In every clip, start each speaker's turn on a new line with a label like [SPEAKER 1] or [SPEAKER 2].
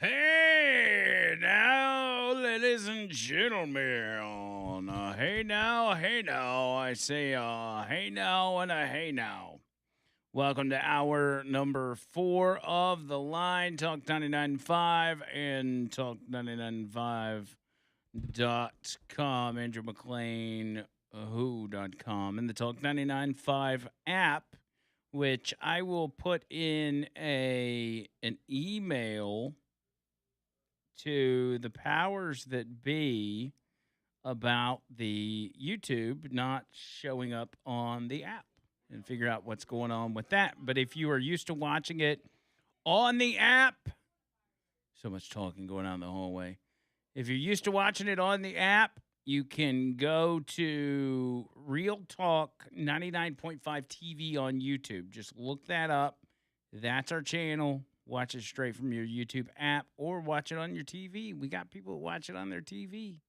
[SPEAKER 1] Hey now, ladies and gentlemen. Hey now. I say, hey now and a hey now. Welcome to hour number 4 of the line, Talk 99.5 and Talk995.com. Andrew Mclain, who.com, and the Talk 99.5 app, which I will put in an email to the powers that be about the YouTube not showing up on the app and figure out what's going on with that. But if you are used to watching it on the app, so much talking going on in the hallway. If you're used to watching it on the app, you can go to Real Talk 99.5 TV on YouTube. Just look that up. That's our channel. Watch it straight from your YouTube app or watch it on your TV. We got people who watch it on their TV.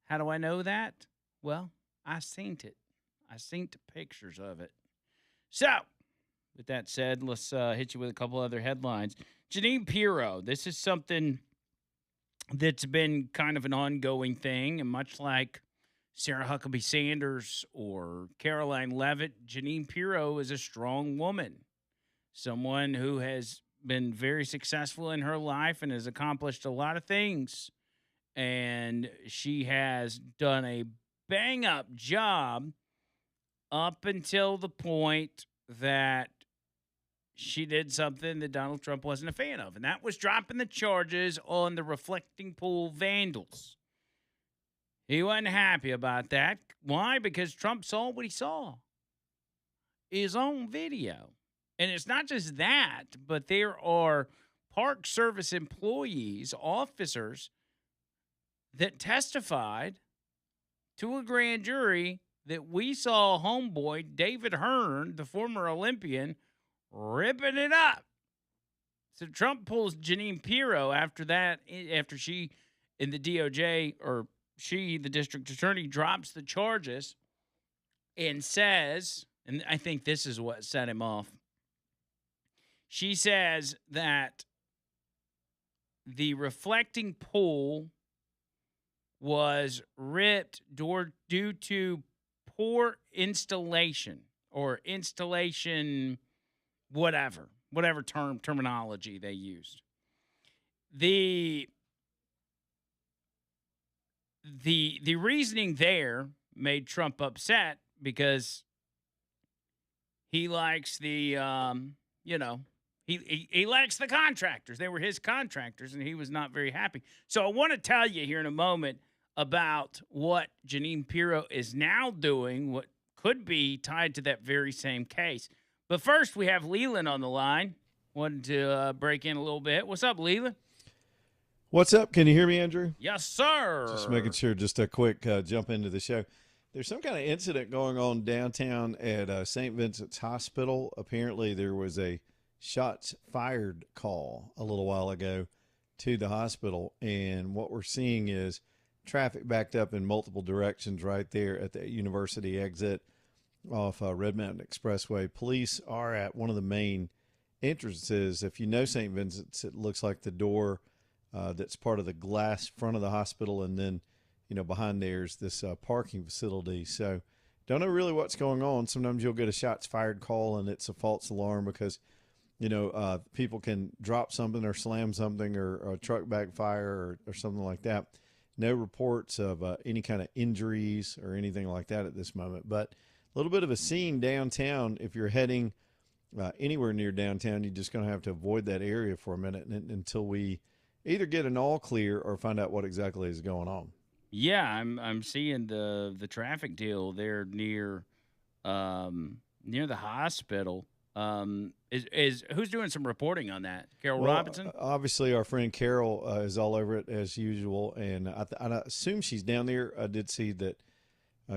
[SPEAKER 1] How do I know that? Well, I seen it. I seen the pictures of it. So, with that said, let's hit you with a couple other headlines. Jeanine Pirro, this is something that's been kind of an ongoing thing, and much like Sarah Huckabee Sanders or Caroline Leavitt, Jeanine Pirro is a strong woman, someone who has been very successful in her life and has accomplished a lot of things. And she has done a bang-up job up until the point that she did something that Donald Trump wasn't a fan of, and that was dropping the charges on the reflecting pool vandals. He wasn't happy about that. Why? Because Trump saw what he saw. His own video. And it's not just that, but there are Park Service employees, officers, that testified to a grand jury that we saw homeboy David Hearn, the former Olympian, ripping it up. So Trump pulls Jeanine Pirro after that, after she in the DOJ, or she, the district attorney, drops the charges and says, and I think this is what set him off. She says that the reflecting pool was ripped due to poor installation or installation, whatever terminology they used. The reasoning there made Trump upset because he likes the He likes the contractors. They were his contractors, and he was not very happy. So I want to tell you here in a moment about what Jeanine Pirro is now doing, what could be tied to that very same case. But first, we have Leland on the line. Wanted to break in a little bit. What's up, Leland?
[SPEAKER 2] What's up? Can you hear me, Andrew?
[SPEAKER 1] Yes, sir.
[SPEAKER 2] Just making sure, just a quick jump into the show. There's some kind of incident going on downtown at St. Vincent's Hospital. Apparently, there was a shots fired call a little while ago to the hospital, and what we're seeing is traffic backed up in multiple directions right there at the university exit off Red Mountain Expressway. Police are at one of the main entrances. If you know St. Vincent's, it looks like the door that's part of the glass front of the hospital, and then behind there's this parking facility. So don't know really what's going on. Sometimes you'll get a shots fired call and it's a false alarm because people can drop something or slam something or a truck backfire or something like that. No reports of any kind of injuries or anything like that at this moment. But a little bit of a scene downtown. If you're heading anywhere near downtown, you're just going to have to avoid that area for a minute until we either get an all clear or find out what exactly is going on.
[SPEAKER 1] Yeah, I'm seeing the traffic deal there near the hospital. Is who's doing some reporting on that? Carol Robinson?
[SPEAKER 2] Obviously, our friend Carol is all over it as usual, and I assume she's down there. I did see that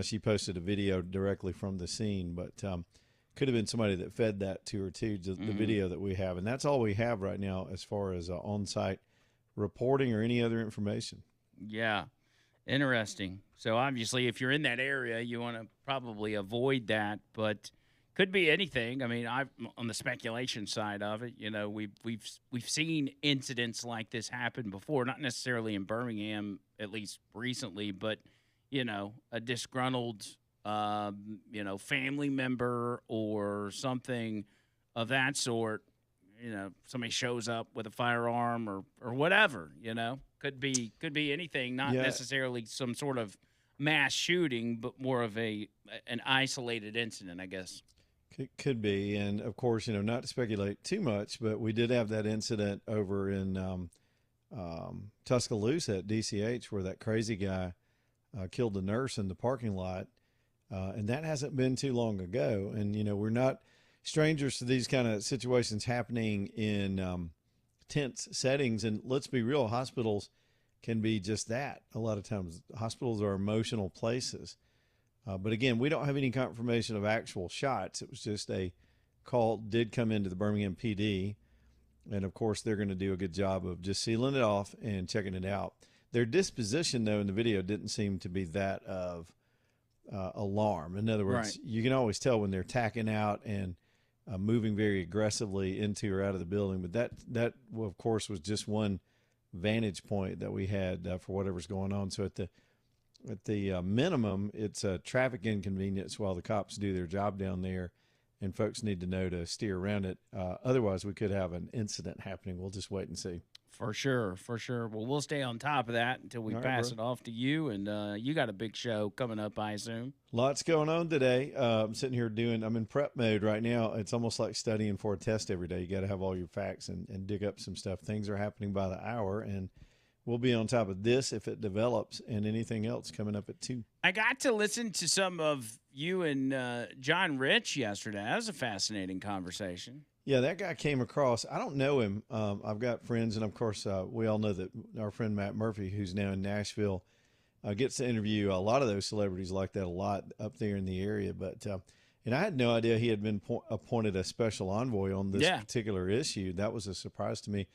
[SPEAKER 2] she posted a video directly from the scene, but could have been somebody that fed that to her too, the video that we have, and that's all we have right now as far as on-site reporting or any other information.
[SPEAKER 1] Yeah, interesting. So obviously, if you're in that area, you want to probably avoid that, but Could be anything. I mean, I on the speculation side of it, we've seen incidents like this happen before, not necessarily in Birmingham, at least recently, but a disgruntled, family member or something of that sort. Somebody shows up with a firearm or whatever. Could be anything, not
[SPEAKER 2] Yeah,
[SPEAKER 1] necessarily some sort of mass shooting, but more of an isolated incident, I guess.
[SPEAKER 2] could be. And of course, not to speculate too much, but we did have that incident over in Tuscaloosa at DCH where that crazy guy killed the nurse in the parking lot. And that hasn't been too long ago. And, we're not strangers to these kind of situations happening in tense settings. And let's be real, hospitals can be just that. A lot of times, hospitals are emotional places. But again, we don't have any confirmation of actual shots. It was just a call did come into the Birmingham PD. And of course, they're going to do a good job of just sealing it off and checking it out. Their disposition, though, in the video didn't seem to be that of alarm. In other words,
[SPEAKER 1] Right.
[SPEAKER 2] you can always tell when they're tacking out and moving very aggressively into or out of the building. But that well, of course, was just one vantage point that we had for whatever's going on. So at the minimum, it's a traffic inconvenience while the cops do their job down there, and folks need to know to steer around it. Otherwise, we could have an incident happening. We'll just wait and see.
[SPEAKER 1] For sure, for sure. Well, we'll stay on top of that until we
[SPEAKER 2] All right,
[SPEAKER 1] pass
[SPEAKER 2] bro.
[SPEAKER 1] it off to you. And you got a big show coming up, I assume.
[SPEAKER 2] Lots going on today. I'm sitting here I'm in prep mode right now. It's almost like studying for a test every day. You got to have all your facts and dig up some stuff. Things are happening by the hour, and we'll be on top of this if it develops and anything else coming up at 2.
[SPEAKER 1] I got to listen to some of you and John Rich yesterday. That was a fascinating conversation.
[SPEAKER 2] Yeah, that guy came across. I don't know him. I've got friends, and of course, we all know that our friend Matt Murphy, who's now in Nashville, gets to interview a lot of those celebrities like that a lot up there in the area. But and I had no idea he had been appointed a special envoy on this
[SPEAKER 1] Yeah.
[SPEAKER 2] particular issue. That was a surprise to me.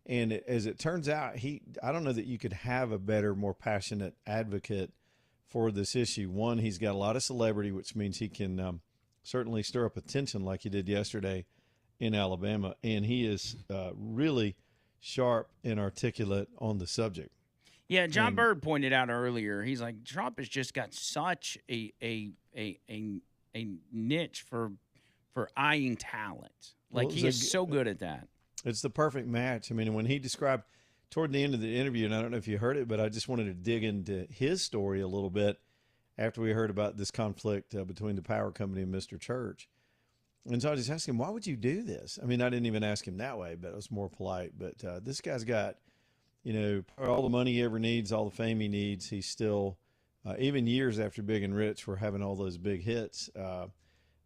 [SPEAKER 2] And as it turns out, I don't know that you could have a better, more passionate advocate for this issue. One, he's got a lot of celebrity, which means he can certainly stir up attention like he did yesterday in Alabama. And he is really sharp and articulate on the subject.
[SPEAKER 1] Yeah, John
[SPEAKER 2] And
[SPEAKER 1] Bird pointed out earlier. He's like Trump has just got such a niche for eyeing talent. Like
[SPEAKER 2] well,
[SPEAKER 1] he is so good at that.
[SPEAKER 2] it's the perfect match. I mean, when he described toward the end of the interview, and I don't know if you heard it, but I just wanted to dig into his story a little bit after we heard about this conflict between the power company and Mr. Church. And so I just asked him, why would you do this? I mean, I didn't even ask him that way, but it was more polite. But this guy's got, all the money he ever needs, all the fame he needs. He's still, even years after Big and Rich were having all those big hits,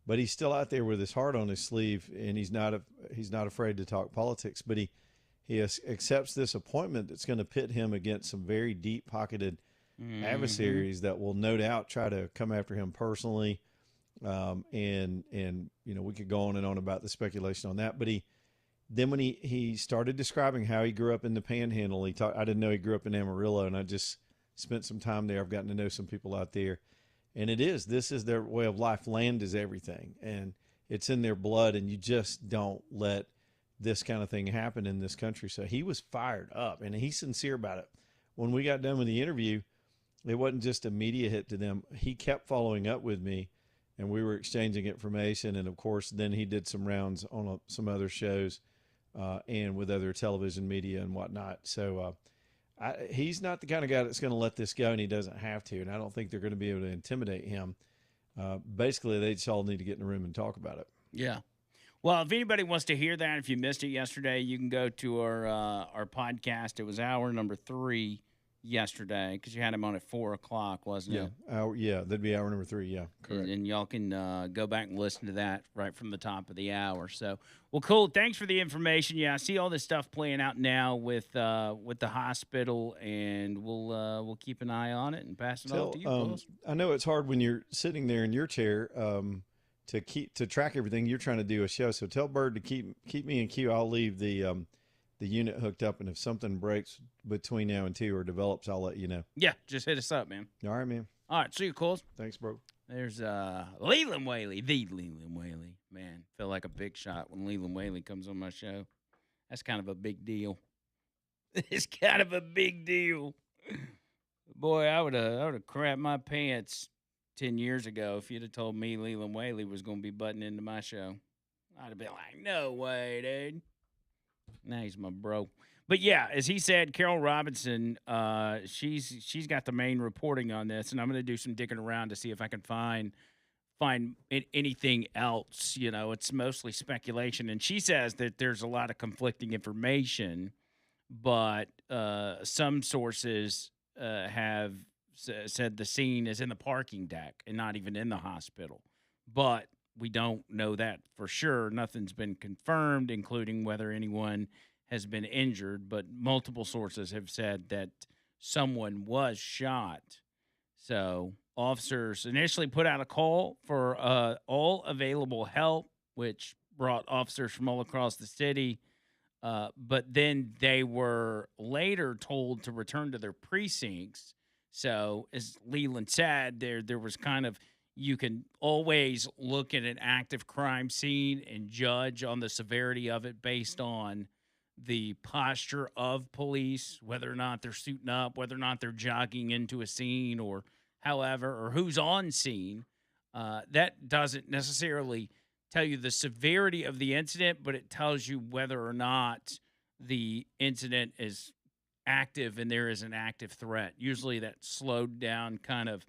[SPEAKER 2] but he's still out there with his heart on his sleeve, and he's not afraid to talk politics. But he accepts this appointment that's going to pit him against some very deep pocketed adversaries that will no doubt try to come after him personally. And we could go on and on about the speculation on that, but when he started describing how he grew up in the Panhandle, I didn't know he grew up in Amarillo, and I just spent some time there. I've gotten to know some people out there, and this is their way of life. Land is everything, and it's in their blood, and you just don't let this kind of thing happen in this country. So he was fired up, and he's sincere about it. When we got done with the interview, it wasn't just a media hit to them. He kept following up with me, and we were exchanging information. And of course, then he did some rounds on some other shows and with other television media and whatnot. So he's not the kind of guy that's going to let this go, and he doesn't have to. And I don't think they're going to be able to intimidate him. Basically, they just all need to get in a room and talk about it.
[SPEAKER 1] Yeah. Well, if anybody wants to hear that, if you missed it yesterday, you can go to our podcast. It was hour number 3 yesterday because you had him on at 4:00, wasn't it?
[SPEAKER 2] That'd be hour number 3. Yeah, correct.
[SPEAKER 1] And y'all can go back and listen to that right from the top of the hour. So, well, cool. Thanks for the information. Yeah, I see all this stuff playing out now with the hospital, and we'll keep an eye on it and pass it off to you, Willis.
[SPEAKER 2] I know it's hard when you're sitting there in your chair to track everything. You're trying to do a show, so tell Bird to keep me in queue. I'll leave the unit hooked up, and if something breaks between now and 2 or develops, I'll let you know.
[SPEAKER 1] Yeah, just hit us up, man.
[SPEAKER 2] All right, man.
[SPEAKER 1] All right, see you, Coles.
[SPEAKER 2] Thanks, bro.
[SPEAKER 1] There's Leland Whaley, the Leland Whaley. Man, feel like a big shot when Leland Whaley comes on my show. That's kind of a big deal. It's kind of a big deal. Boy, I would have crapped my pants 10 years ago if you'd have told me Leland Whaley was going to be butting into my show. I'd have been like, no way, dude. Now he's my bro. But yeah, as he said, Carol Robinson, she's got the main reporting on this, and I'm going to do some digging around to see if I can find anything else. You know, it's mostly speculation, and she says that there's a lot of conflicting information, but some sources have said the scene is in the parking deck and not even in the hospital. But we don't know that for sure. Nothing's been confirmed, including whether anyone has been injured. But multiple sources have said that someone was shot. So officers initially put out a call for all available help, which brought officers from all across the city. But then they were later told to return to their precincts. So, as Leland said, there was kind of, you can always look at an active crime scene and judge on the severity of it based on the posture of police, whether or not they're suiting up, whether or not they're jogging into a scene, or however, or who's on scene. That doesn't necessarily tell you the severity of the incident, but it tells you whether or not the incident is active and there is an active threat. Usually, that slowed down kind of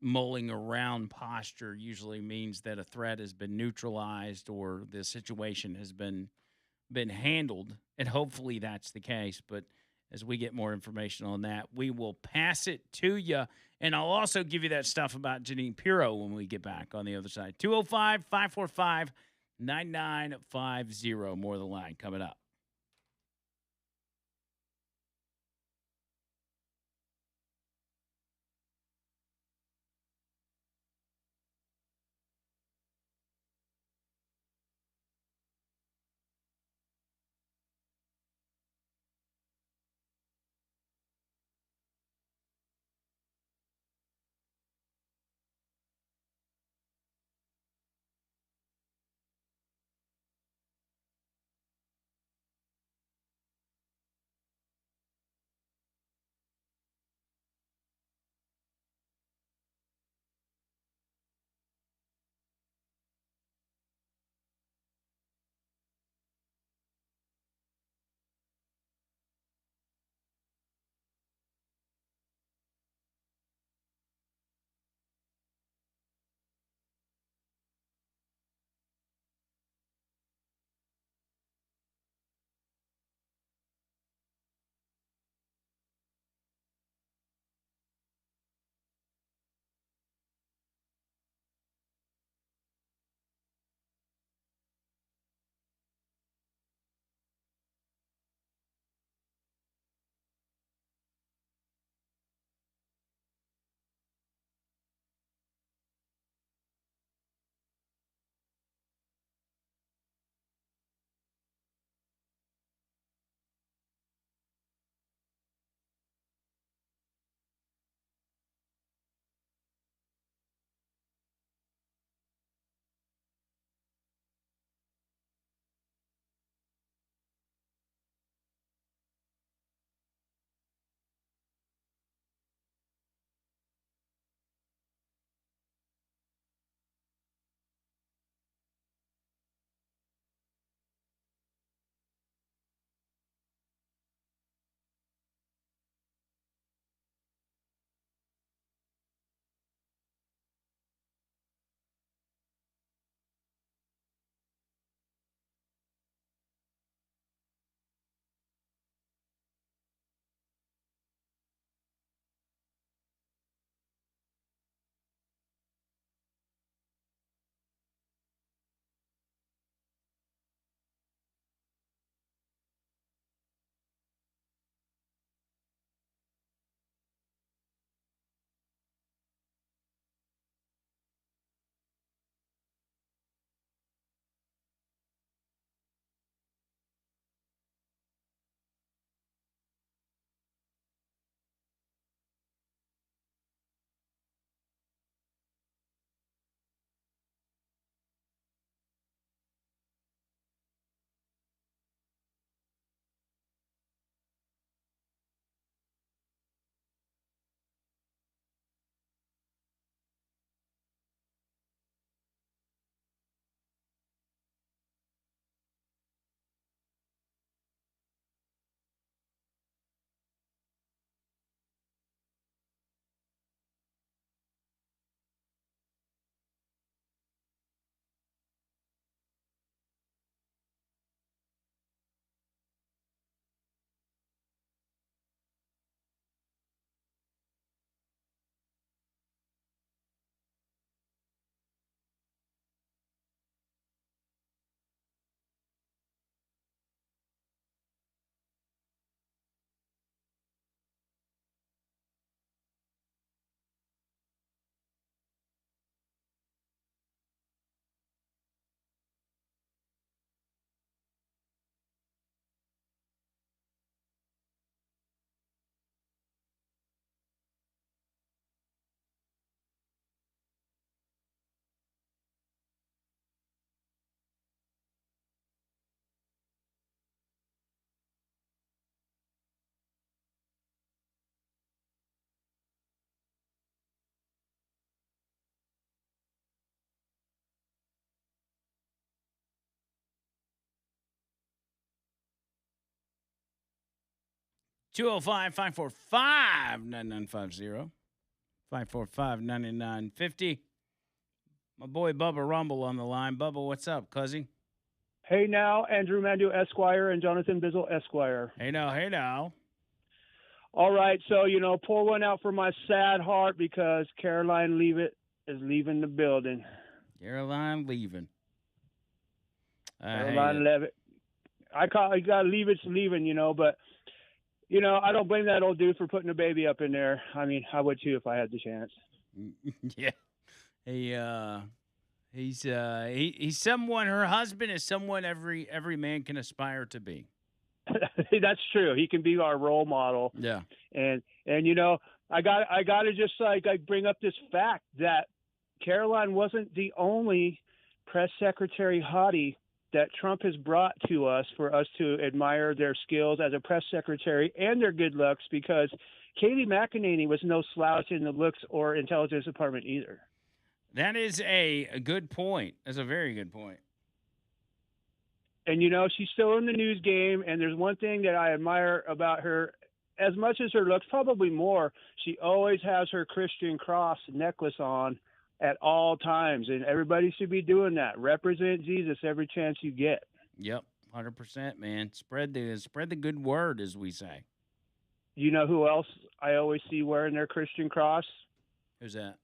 [SPEAKER 1] mulling around posture usually means that a threat has been neutralized or the situation has been handled, and hopefully that's the case. But as we get more information on that, we will pass it to you. And I'll also give you that stuff about Janine Pirro when we get back on the other side. 205-545-9950. More of the line coming up. 205 545 9950. 545 9950. My boy Bubba Rumble on the line. Bubba, what's up, cuzzy?
[SPEAKER 3] Hey now, Andrew Mandu Esquire and Jonathan Bizzle Esquire.
[SPEAKER 1] Hey now, hey now.
[SPEAKER 3] All right, so pour one out for my sad heart because Caroline Leavitt is leaving the building.
[SPEAKER 1] Caroline leaving.
[SPEAKER 3] Caroline Leavitt. I got Leavitt's leaving, but I don't blame that old dude for putting a baby up in there. I mean, I would too if I had the chance.
[SPEAKER 1] Yeah. He's someone. Her husband is someone every man can aspire to be.
[SPEAKER 3] That's true. He can be our role model.
[SPEAKER 1] Yeah.
[SPEAKER 3] And I got to just bring up this fact that Caroline wasn't the only press secretary hottie that Trump has brought to us for us to admire their skills as a press secretary and their good looks, because Kayleigh McEnany was no slouch in the looks or intelligence department either.
[SPEAKER 1] That is a good point. That's a very good point.
[SPEAKER 3] And, she's still in the news game, and there's one thing that I admire about her as much as her looks, probably more. She always has her Christian cross necklace on at all times, and everybody should be doing that. Represent Jesus every chance you get.
[SPEAKER 1] Yep, 100%, man. Spread the good word, as we say.
[SPEAKER 3] You know who else I always see wearing their Christian cross?
[SPEAKER 1] Who's that?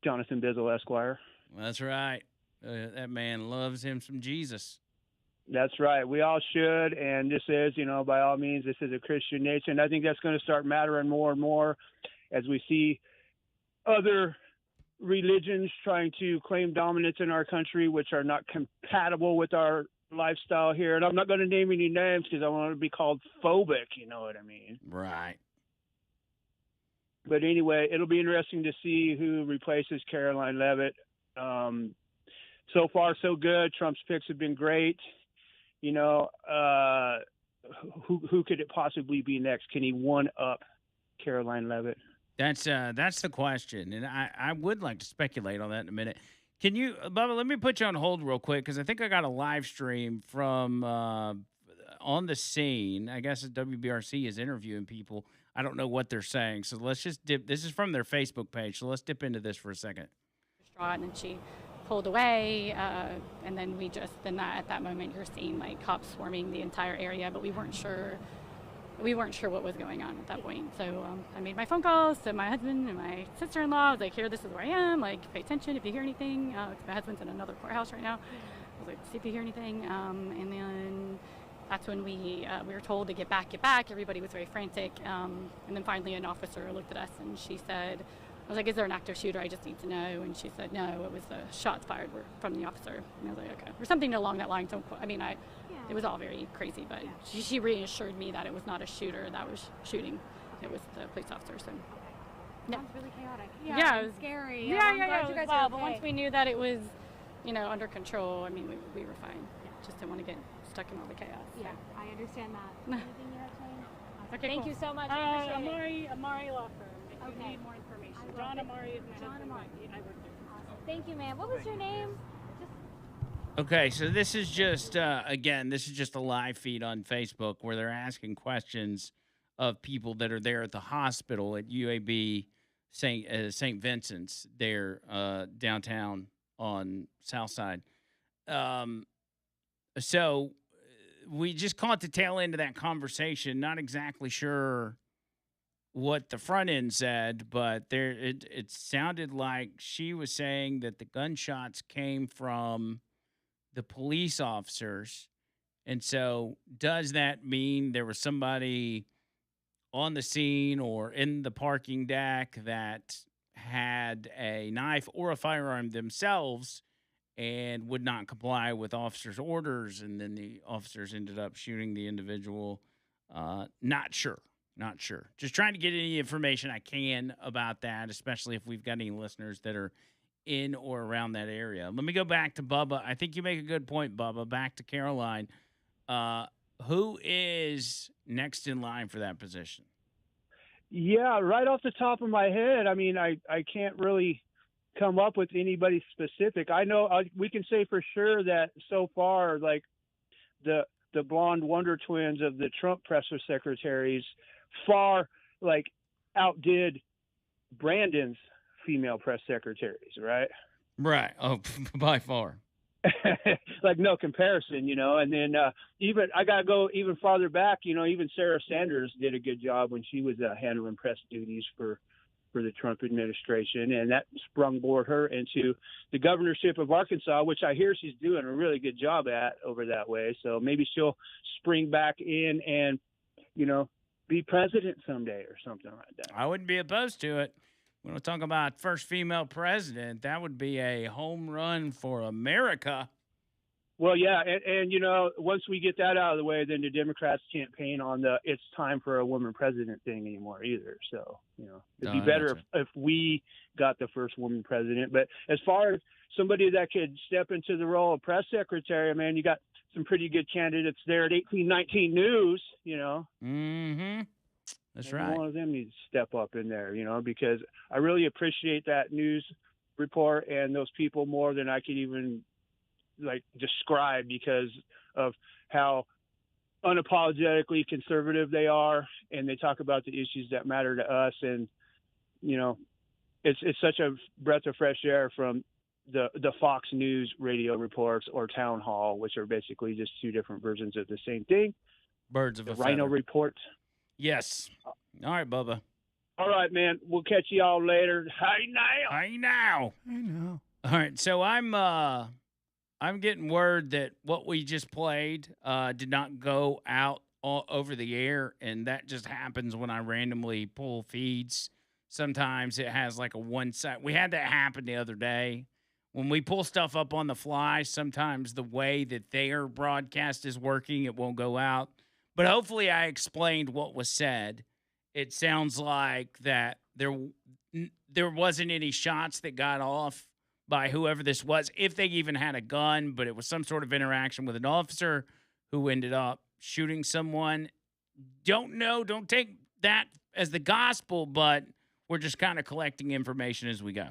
[SPEAKER 3] Jonathan Bizzle Esquire.
[SPEAKER 1] Well, that's right. That man loves him some Jesus.
[SPEAKER 3] That's right. We all should, and this is, by all means, this is a Christian nation. I think that's going to start mattering more and more as we see other religions trying to claim dominance in our country, which are not compatible with our lifestyle here. And I'm not going to name any names because I want to be called phobic, you know what I mean?
[SPEAKER 1] Right.
[SPEAKER 3] But anyway, it'll be interesting to see who replaces Caroline Leavitt. So far, so good. Trump's picks have been great. Who could it possibly be next? Can he one up Caroline Leavitt?
[SPEAKER 1] That's the question, and I would like to speculate on that in a minute. Can you, Bubba? Let me put you on hold real quick because I think I got a live stream from on the scene. I guess WBRC is interviewing people. I don't know what they're saying, so let's just dip. This is from their Facebook page, so let's dip into this for a second.
[SPEAKER 4] And then she pulled away, and then at that moment you're seeing like cops swarming the entire area, but we weren't sure what was going on at that point. So I made my phone calls to my husband and my sister-in-law. I was like, here, this is where I am. Like, pay attention if you hear anything. My husband's in another courthouse right now. I was like, see if you hear anything. And then that's when we were told to get back. Everybody was very frantic. And then finally an officer looked at us and she said, I was like, is there an active shooter? I just need to know. And she said, no, it was the shots fired were from the officer. And I was like, okay. Or something along that line. So, it was all very crazy, but she reassured me that it was not a shooter that was shooting. It was the police officer. So,
[SPEAKER 5] sounds really chaotic.
[SPEAKER 4] Yeah,
[SPEAKER 5] it was scary.
[SPEAKER 4] Yeah,
[SPEAKER 5] I'm glad you guys are okay.
[SPEAKER 4] But once we knew that it was, under control, I mean, we were fine. Yeah. Just didn't want to get stuck in all the chaos.
[SPEAKER 5] Yeah, I understand that. Anything you have to say? Awesome.
[SPEAKER 4] Okay,
[SPEAKER 5] Thank
[SPEAKER 4] cool.
[SPEAKER 5] you so much.
[SPEAKER 6] Amari Law Firm. If you need more information. John Amari is my husband. I work there.
[SPEAKER 5] Awesome. Thank you, ma'am. What was your name?
[SPEAKER 1] Okay, so this is just this is just a live feed on Facebook where they're asking questions of people that are there at the hospital at UAB St. Vincent's there downtown on South Side. So we just caught the tail end of that conversation. Not exactly sure what the front end said, but it sounded like she was saying that the gunshots came from the police officers. And so does that mean there was somebody on the scene or in the parking deck that had a knife or a firearm themselves and would not comply with officers' orders, and then the officers ended up shooting the individual? Not sure. Just trying to get any information I can about that, especially if we've got any listeners that are in or around that area. Let me go back to Bubba. I think you make a good point, Bubba. Back to Caroline. Who is next in line for that position?
[SPEAKER 3] Yeah, right off the top of my head, I mean, I can't really come up with anybody specific. I know we can say for sure that so far, like, the the blonde wonder twins of the Trump press secretaries far like outdid Brandon's female press secretaries, right?
[SPEAKER 1] Right. Oh, by far.
[SPEAKER 3] Like no comparison, and then even I gotta go even farther back, even Sarah Sanders did a good job when she was handling press duties for the Trump administration, and that sprungboard her into the governorship of Arkansas, which I hear she's doing a really good job at over that way. So maybe she'll spring back in and be president someday or something like that.
[SPEAKER 1] I wouldn't be opposed to it. When we talk about first female president, that would be a home run for America.
[SPEAKER 3] Well, yeah, and once we get that out of the way, then the Democrats can't paint on the "it's time for a woman president" thing anymore either. So, it'd be better if we got the first woman president. But as far as somebody that could step into the role of press secretary, man, you got some pretty good candidates there at 1819 News.
[SPEAKER 1] Mm-hmm. That's right.
[SPEAKER 3] One of them needs to step up in there, because I really appreciate that news report and those people more than I could even describe because of how unapologetically conservative they are, and they talk about the issues that matter to us. And it's such a breath of fresh air from the Fox News radio reports or Town Hall, which are basically just two different versions of the same thing.
[SPEAKER 1] Birds of
[SPEAKER 3] the
[SPEAKER 1] a
[SPEAKER 3] Rhino
[SPEAKER 1] feather.
[SPEAKER 3] Report.
[SPEAKER 1] Yes. All right, Bubba.
[SPEAKER 3] All right, man. We'll catch y'all later. Hey now.
[SPEAKER 1] Hey now.
[SPEAKER 2] I know.
[SPEAKER 1] All right. So I'm getting word that what we just played did not go out all over the air, and that just happens when I randomly pull feeds. Sometimes it has like a one side. We had that happen the other day. When we pull stuff up on the fly, sometimes the way that their broadcast is working, it won't go out. But hopefully I explained what was said. It sounds like that there wasn't any shots that got off by whoever this was, if they even had a gun, but it was some sort of interaction with an officer who ended up shooting someone. Don't know. Don't take that as the gospel, but we're just kind of collecting information as we go.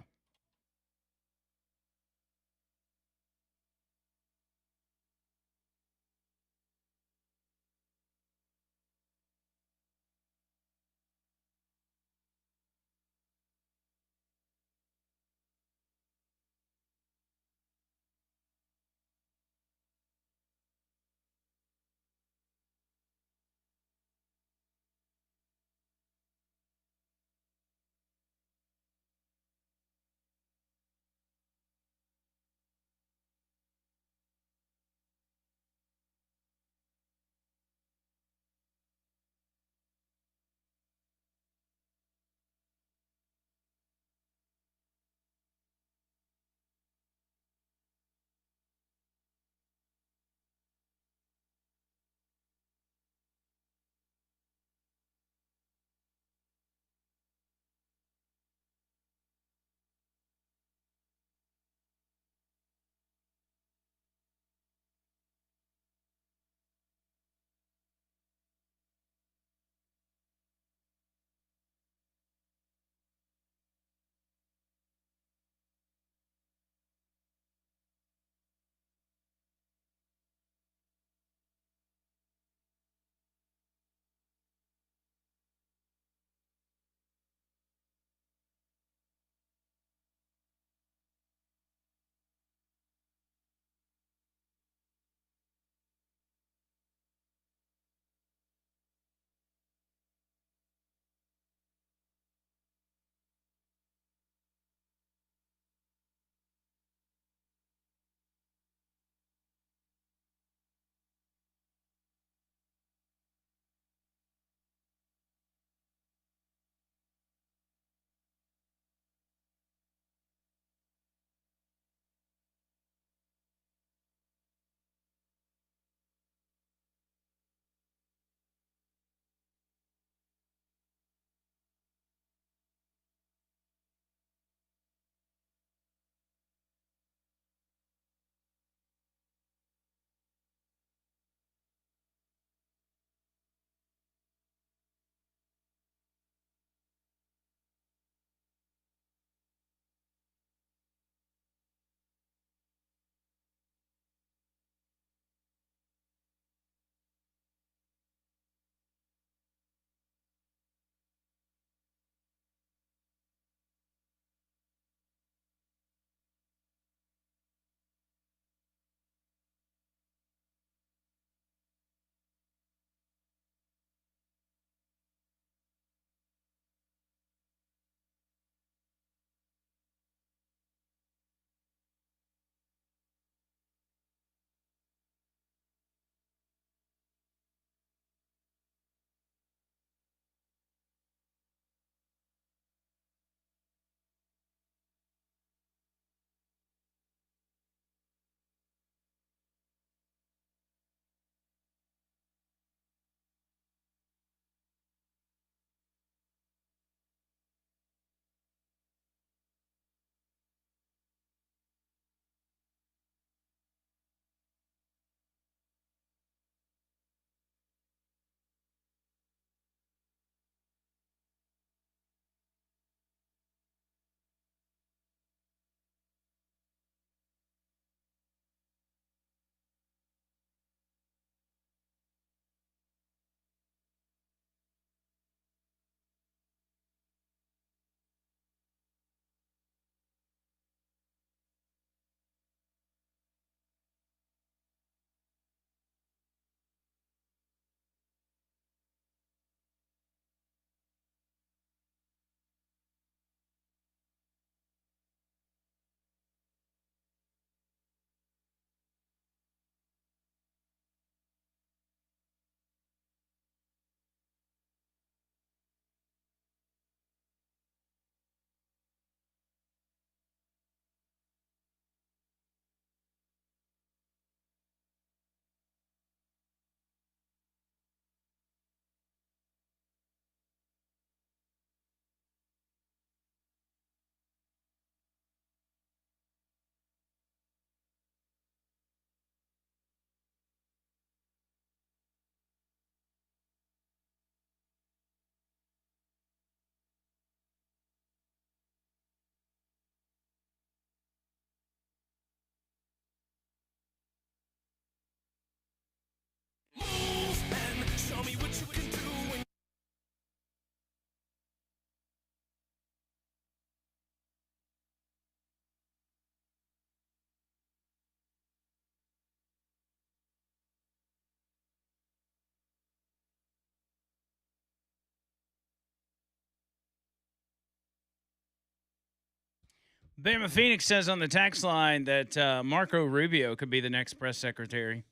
[SPEAKER 1] Bama Phoenix says on the text line that Marco Rubio could be the next press secretary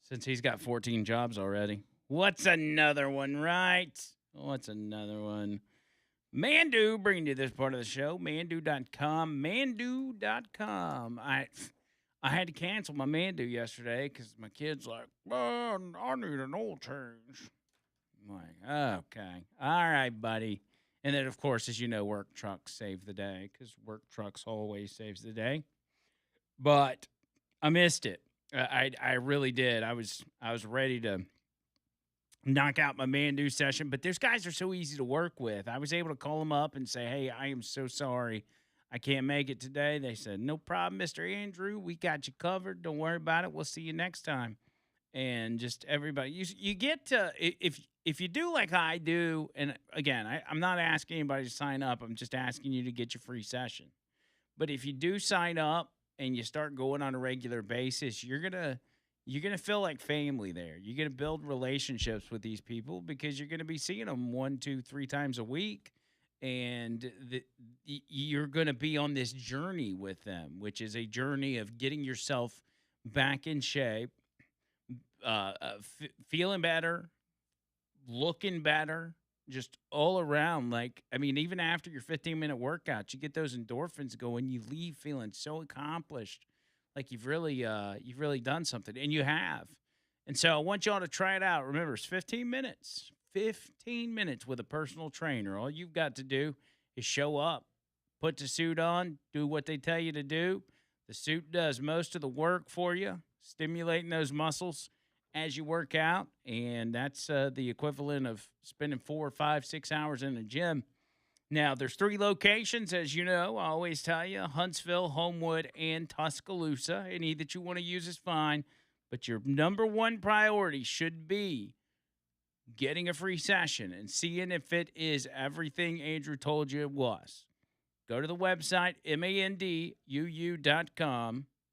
[SPEAKER 1] since he's got 14 jobs already. What's another one, right? What's another one? Mandu bringing you this part of the show. Mandu.com. Mandu.com. I had to cancel my Mandu yesterday because my kid's like, I need an oil change. I'm like, okay. All right, buddy. And then, of course, as you know, work trucks save the day because work trucks always saves the day. But I missed it. I really did. I was ready to knock out my Mandu session, but those guys are so easy to work with. I was able to call them up and say, hey, I am so sorry. I can't make it today. They said, no problem, Mr. Andrew. We got you covered. Don't worry about it. We'll see you next time. And just everybody, you get to, if you do like I do, and again, I'm not asking anybody to sign up. I'm just asking you to get your free session. But if you do sign up and you start going on a regular basis, you're gonna feel like family there. You're gonna build relationships with these people because you're gonna be seeing them 1, 2, 3 times a week, and you're gonna be on this journey with them, which is a journey of getting yourself back in shape, feeling better, looking better, just all around. Like, I mean, even after your 15-minute workout, you get those endorphins going. You leave feeling so accomplished, like you've really done something, and you have. And so I want y'all to try it out. Remember, it's 15 minutes. 15 minutes with a personal trainer. All you've got to do is show up, put the suit on, do what they tell you to do. The suit does most of the work for you, stimulating those muscles as you work out, and that's the equivalent of spending 4, 5, 6 hours in the gym. Now, there's 3 locations, as you know. I always tell you, Huntsville, Homewood, and Tuscaloosa. Any that you want to use is fine, but your number one priority should be getting a free session and seeing if it is everything Andrew told you it was. Go to the website, manduu.com,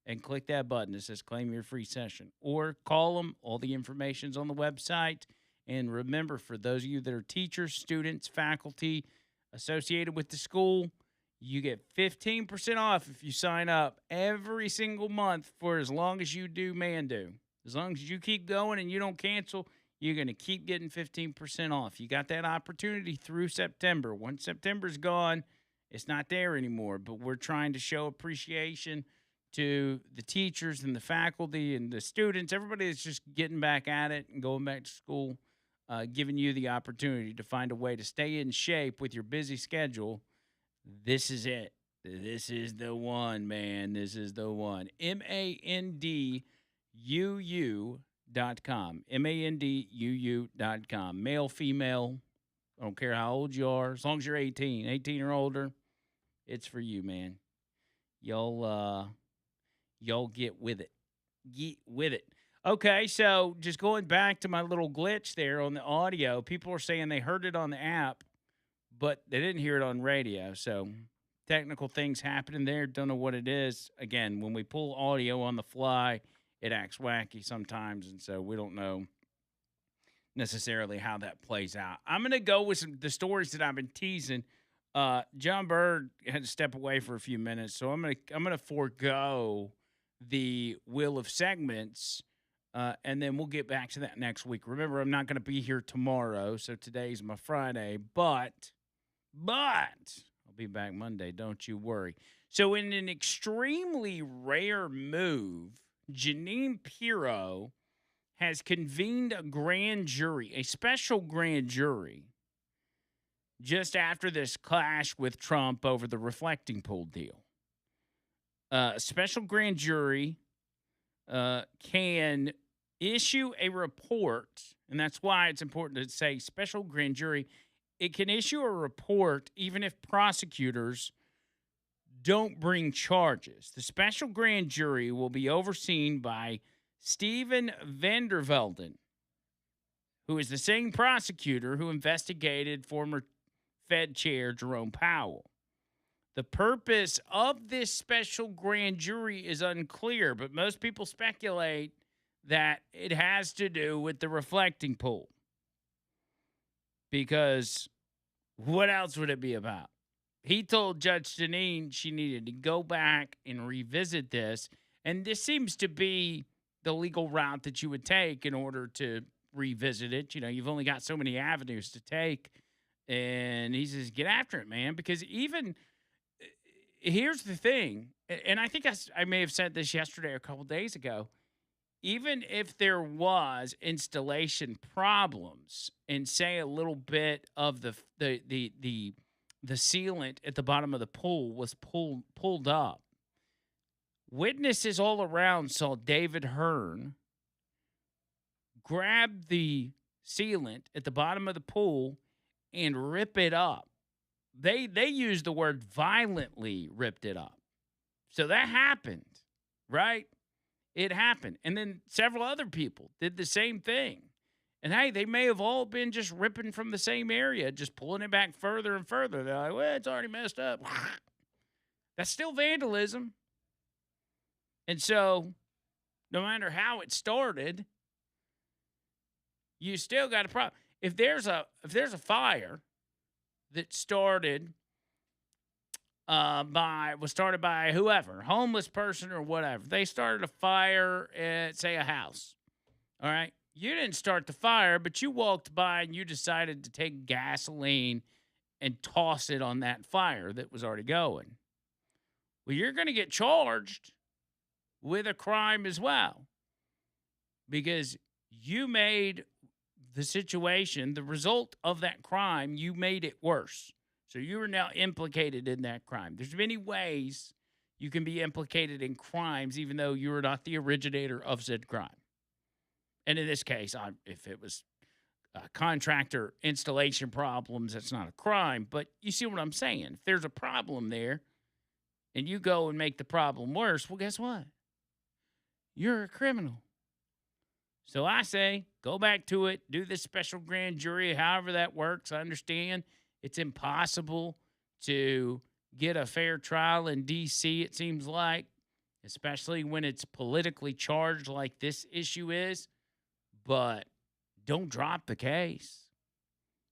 [SPEAKER 1] and click that button that says claim your free session. Or call them. All the information's on the website. And remember, for those of you that are teachers, students, faculty associated with the school, you get 15% off if you sign up every single month for as long as you do Mandu. As long as you keep going and you don't cancel, you're going to keep getting 15% off. You got that opportunity through September. Once September's gone, it's not there anymore. But we're trying to show appreciation to the teachers and the faculty and the students, everybody that's just getting back at it and going back to school, giving you the opportunity to find a way to stay in shape with your busy schedule. This is it. This is the one, man. This is the one. MANDUU.com. MANDUU.com. Male, female, I don't care how old you are. As long as you're 18 or older, it's for you, man. Y'all get with it. Get with it. Okay, so just going back to my little glitch there on the audio, people are saying they heard it on the app, but they didn't hear it on radio. So technical things happening there. Don't know what it is. Again, when we pull audio on the fly, it acts wacky sometimes, and so we don't know necessarily how that plays out. I'm going to go with the stories that I've been teasing. John Bird had to step away for a few minutes, so I'm gonna forego the wheel of segments, and then we'll get back to that next week. Remember, I'm not going to be here tomorrow, so today's my Friday, but I'll be back Monday, don't you worry. So in an extremely rare move, Janine Pirro has convened a grand jury, a special grand jury, just after this clash with Trump over the reflecting pool deal. A special grand jury can issue a report, and that's why it's important to say special grand jury. It can issue a report even if prosecutors don't bring charges. The special grand jury will be overseen by Steven Vandervelden, who is the same prosecutor who investigated former Fed Chair Jerome Powell. The purpose of this special grand jury is unclear, but most people speculate that it has to do with the reflecting pool. Because what else would it be about? he told Judge Janine she needed to go back and revisit this. And this seems to be the legal route that you would take in order to revisit it. You know, you've only got so many avenues to take. And he says, get after it, man. Because even here's the thing, and I think I may have said this yesterday or a couple days ago. Even if there was installation problems and say a little bit of the sealant at the bottom of the pool was pulled up, witnesses all around saw David Hearn grab the sealant at the bottom of the pool and rip it up. They used the word violently ripped it up. So that happened, right? It happened. And then several other people did the same thing. And hey, they may have all been just ripping from the same area, just pulling it back further and further. They're like, well, it's already messed up. That's still vandalism. And so, no matter how it started, you still got a problem. If there's a fire that started by whoever, homeless person or whatever. They started a fire at, say, a house. All right? You didn't start the fire, but you walked by and you decided to take gasoline and toss it on that fire that was already going. Well, you're going to get charged with a crime as well because you made the situation, the result of that crime, you made it worse. So you are now implicated in that crime. There's many ways you can be implicated in crimes, even though you are not the originator of said crime. And in this case, if it was contractor installation problems, that's not a crime. But you see what I'm saying? If there's a problem there and you go and make the problem worse, well, guess what? You're a criminal. So I say, go back to it, do this special grand jury, however that works. I understand it's impossible to get a fair trial in D.C., it seems like, especially when it's politically charged like this issue is. But don't drop the case.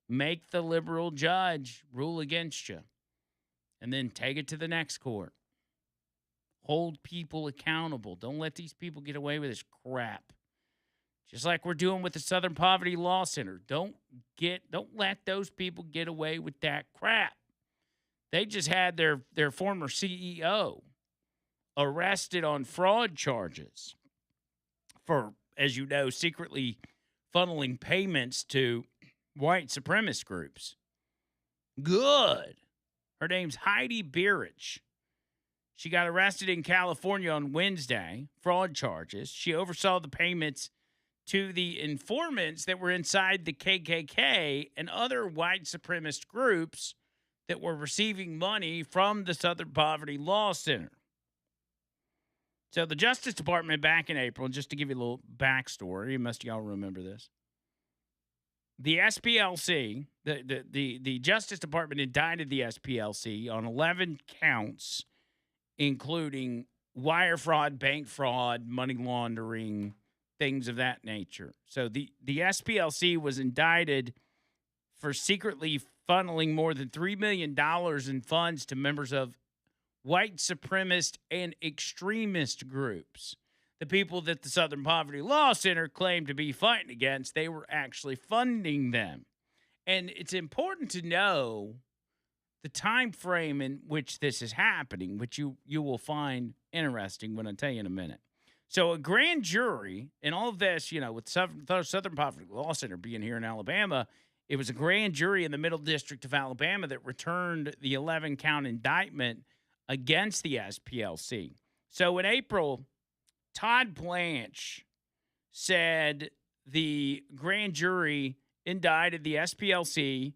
[SPEAKER 1] Make the liberal judge rule against you, and then take it to the next court. Hold people accountable. Don't let these people get away with this crap. Just like we're doing with the Southern Poverty Law Center. Don't let those people get away with that crap. They just had their former CEO arrested on fraud charges for, as you know, secretly funneling payments to white supremacist groups. Good. Her name's Heidi Beerich. She got arrested in California on Wednesday, fraud charges. She oversaw the payments to the informants that were inside the KKK and other white supremacist groups that were receiving money from the Southern Poverty Law Center. So the Justice Department back in April, just to give you a little backstory, most of y'all remember this. The SPLC, the Justice Department indicted the SPLC on 11 counts, including wire fraud, bank fraud, money laundering, things of that nature. So the SPLC was indicted for secretly funneling more than $3 million in funds to members of white supremacist and extremist groups. The people that the Southern Poverty Law Center claimed to be fighting against, they were actually funding them. And it's important to know the time frame in which this is happening, which you will find interesting when I tell you in a minute. So a grand jury, and all of this, you know, with Southern Poverty Law Center being here in Alabama, it was a grand jury in the Middle District of Alabama that returned the 11-count indictment against the SPLC. So in April, Todd Blanche said the grand jury indicted the SPLC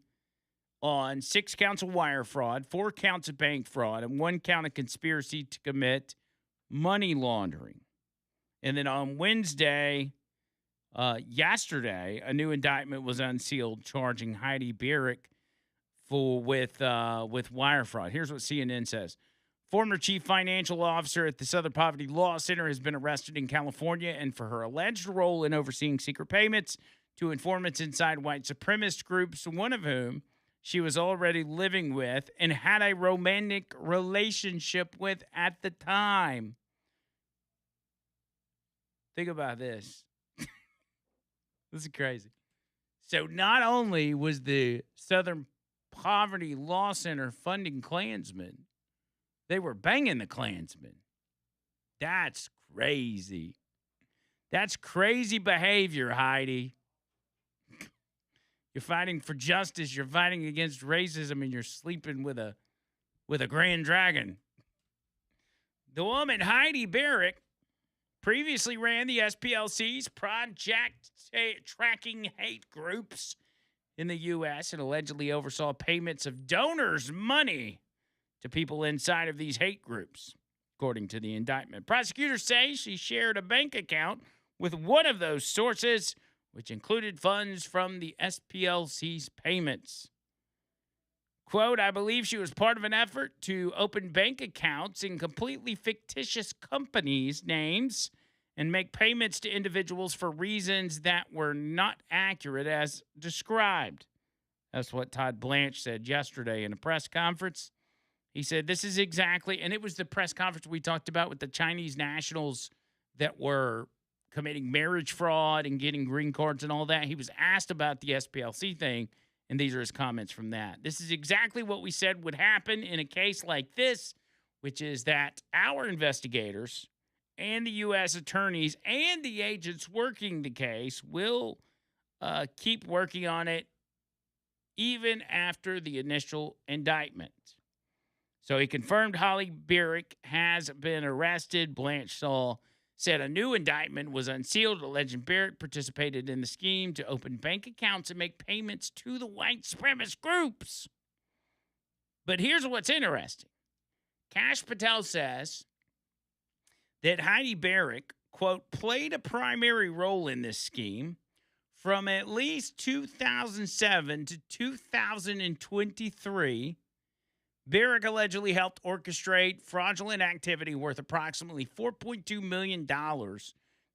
[SPEAKER 1] on 6 counts of wire fraud, 4 counts of bank fraud, and 1 count of conspiracy to commit money laundering. And then on Wednesday, yesterday, a new indictment was unsealed charging Heidi Beerich with wire fraud. Here's what CNN says. Former chief financial officer at the Southern Poverty Law Center has been arrested in California and for her alleged role in overseeing secret payments to informants inside white supremacist groups, one of whom she was already living with and had a romantic relationship with at the time. Think about this. This is crazy. So not only was the Southern Poverty Law Center funding Klansmen, they were banging the Klansmen. That's crazy. That's crazy behavior, Heidi. You're fighting for justice, you're fighting against racism, and you're sleeping with a grand dragon. The woman, Heidi Barrick, previously ran the SPLC's Project Tracking Hate Groups in the U.S. and allegedly oversaw payments of donors' money to people inside of these hate groups, according to the indictment. Prosecutors say she shared a bank account with one of those sources, which included funds from the SPLC's payments. Quote, I believe she was part of an effort to open bank accounts in completely fictitious companies' names and make payments to individuals for reasons that were not accurate as described. That's what Todd Blanche said yesterday in a press conference. He said, this is exactly, and it was the press conference we talked about with the Chinese nationals that were committing marriage fraud and getting green cards and all that. He was asked about the SPLC thing, and these are his comments from that. This is exactly what we said would happen in a case like this, which is that our investigators and the U.S. attorneys and the agents working the case will keep working on it even after the initial indictment. So he confirmed Holly Barrick has been arrested. Blanche said a new indictment was unsealed, alleging Barrick participated in the scheme to open bank accounts and make payments to the white supremacist groups. But here's what's interesting. Kash Patel says that Heidi Barrick, quote, played a primary role in this scheme from at least 2007 to 2023. Barrick allegedly helped orchestrate fraudulent activity worth approximately $4.2 million,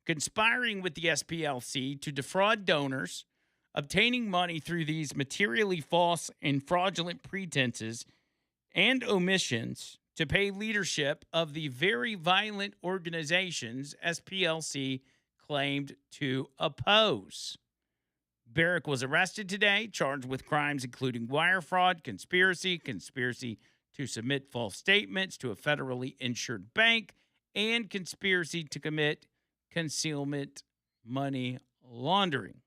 [SPEAKER 1] conspiring with the SPLC to defraud donors, obtaining money through these materially false and fraudulent pretenses and omissions to pay leadership of the very violent organizations SPLC claimed to oppose. Barrick was arrested today, charged with crimes including wire fraud, conspiracy to submit false statements to a federally insured bank, and conspiracy to commit concealment money laundering.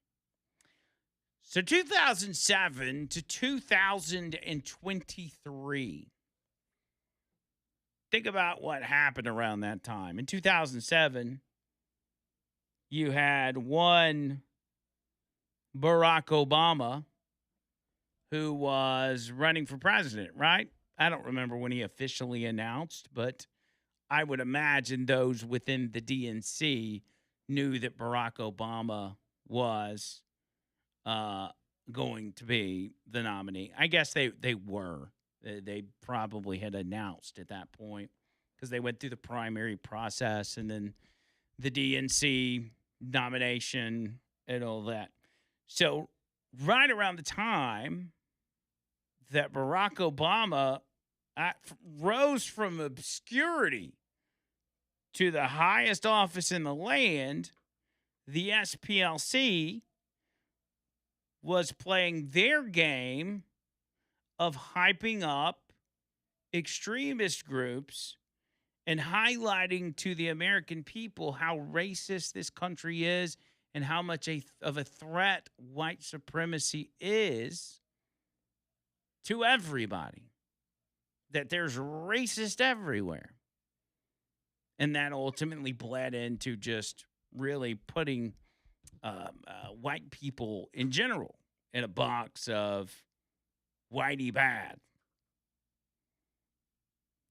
[SPEAKER 1] So 2007 to 2023. Think about what happened around that time. In 2007, you had one Barack Obama who was running for president, right? I don't remember when he officially announced, but I would imagine those within the DNC knew that Barack Obama was going to be the nominee. I guess they were. They probably had announced at that point because they went through the primary process and then the DNC nomination and all that. So right around the time that Barack Obama rose from obscurity to the highest office in the land, the SPLC was playing their game of hyping up extremist groups and highlighting to the American people how racist this country is and how much of a threat white supremacy is to everybody. That there's racist everywhere. And that ultimately bled into just really putting white people in general in a box of whitey bad.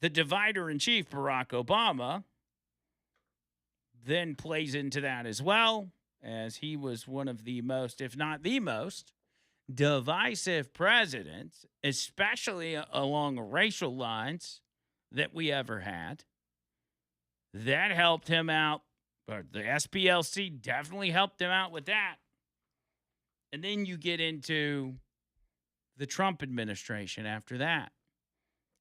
[SPEAKER 1] The divider-in-chief, Barack Obama, then plays into that as well, as he was one of the most, if not the most, divisive presidents, especially along racial lines, that we ever had. That helped him out, but the SPLC definitely helped him out with that. And then you get into the Trump administration after that.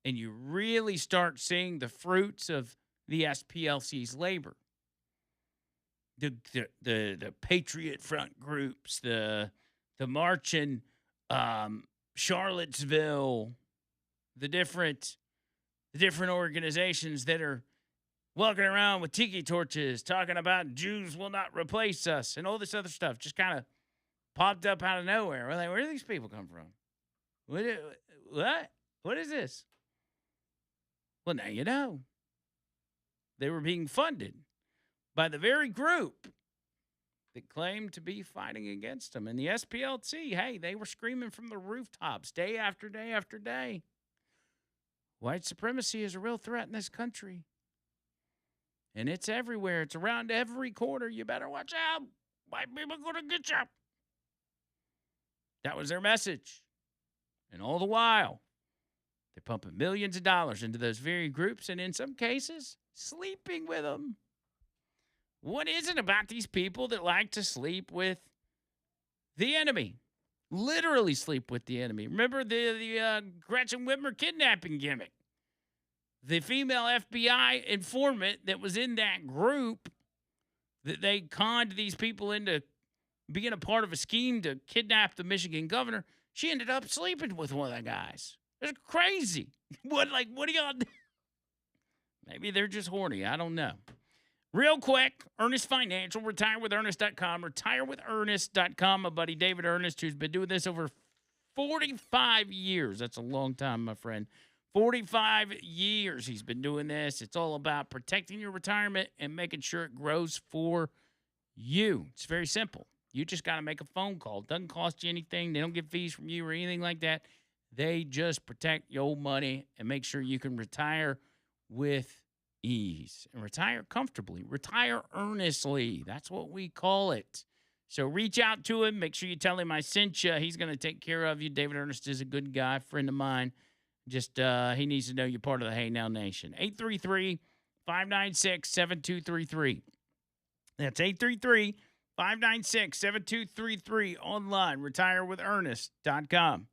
[SPEAKER 1] And you really start seeing the fruits of the SPLC's labor. The Patriot Front groups, the march in Charlottesville, the different organizations that are walking around with tiki torches talking about Jews will not replace us and all this other stuff just kind of popped up out of nowhere. We're like, where do these people come from? What? What is this? Well, now you know. They were being funded by the very group that claimed to be fighting against them. And the SPLC, hey, they were screaming from the rooftops day after day after day. White supremacy is a real threat in this country. And it's everywhere. It's around every corner. You better watch out. White people are going to get you. That was their message. And all the while, they're pumping millions of dollars into those very groups and in some cases, sleeping with them. What is it about these people that like to sleep with the enemy? Literally sleep with the enemy. Remember the Gretchen Whitmer kidnapping gimmick? The female FBI informant that was in that group that they conned these people into being a part of a scheme to kidnap the Michigan governor, she ended up sleeping with one of the guys. It's crazy. What do y'all do? Maybe they're just horny. I don't know. Real quick, Earnest Financial, retirewithernest.com, retirewithernest.com. My buddy David Ernest, who's been doing this over 45 years. That's a long time, my friend. 45 years he's been doing this. It's all about protecting your retirement and making sure it grows for you. It's very simple. You just got to make a phone call. It doesn't cost you anything. They don't get fees from you or anything like that. They just protect your money and make sure you can retire with ease and retire comfortably. Retire earnestly. That's what we call it. So reach out to him. Make sure you tell him I sent you. He's going to take care of you. David Ernest is a good guy, friend of mine. Just he needs to know you're part of the Hey Now Nation. 833-596-7233. That's 833-596-7233 online, retirewithernest.com.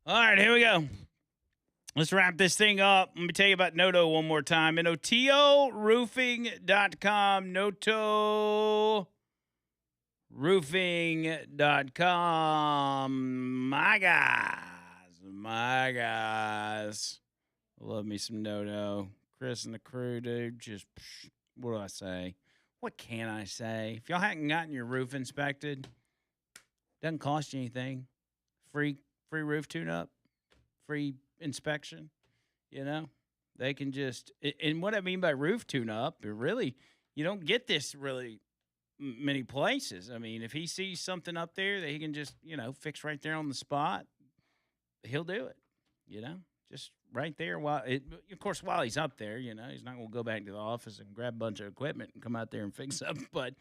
[SPEAKER 1] All right, here we go. Let's wrap this thing up. Let me tell you about Noto one more time. NOTOroofing.com. NOTOroofing.com. My guys. Love me some Noto. Chris and the crew, dude. Just, what do I say? What can I say? If y'all hadn't gotten your roof inspected, doesn't cost you anything. Free roof tune-up. Free inspection, they can just, and what I mean by roof tune-up, really, you don't get this really many places. I mean, if he sees something up there that he can just, fix right there on the spot, he'll do it, just right there of course, while he's up there, he's not going to go back to the office and grab a bunch of equipment and come out there and fix up, but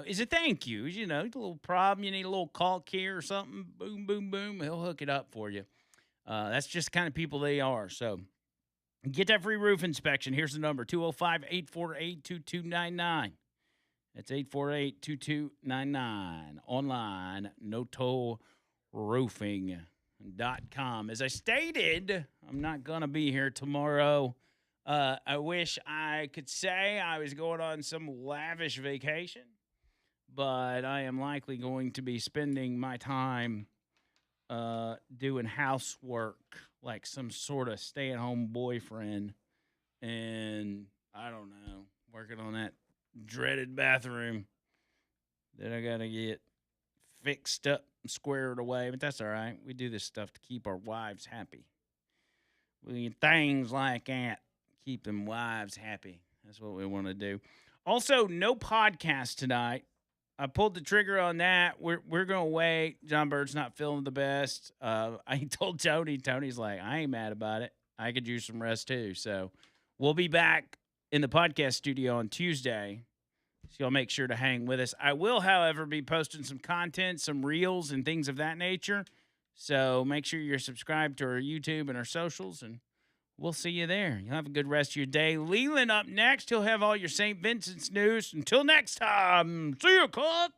[SPEAKER 1] is a thank you, a little problem, you need a little caulk here or something, boom, boom, boom, he'll hook it up for you. That's just the kind of people they are. So get that free roof inspection. Here's the number, 205-848-2299. That's 848-2299. Online, NOTOroofing.com. As I stated, I'm not going to be here tomorrow. I wish I could say I was going on some lavish vacation, but I am likely going to be spending my time doing housework like some sort of stay-at-home boyfriend, and I don't know, working on that dreaded bathroom that I gotta get fixed up and squared away, but that's all right. We do this stuff to keep our wives happy. Things like that, keep them wives happy. That's what we want to do. Also, no podcast tonight. I pulled the trigger on that. We're going to wait. John Bird's not feeling the best. I told Tony. Tony's like, I ain't mad about it. I could use some rest too. So we'll be back in the podcast studio on Tuesday. So y'all make sure to hang with us. I will, however, be posting some content, some reels and things of that nature. So make sure you're subscribed to our YouTube and our socials, and we'll see you there. You'll have a good rest of your day. Leland up next. He'll have all your St. Vincent's news. Until next time, see you, Cut.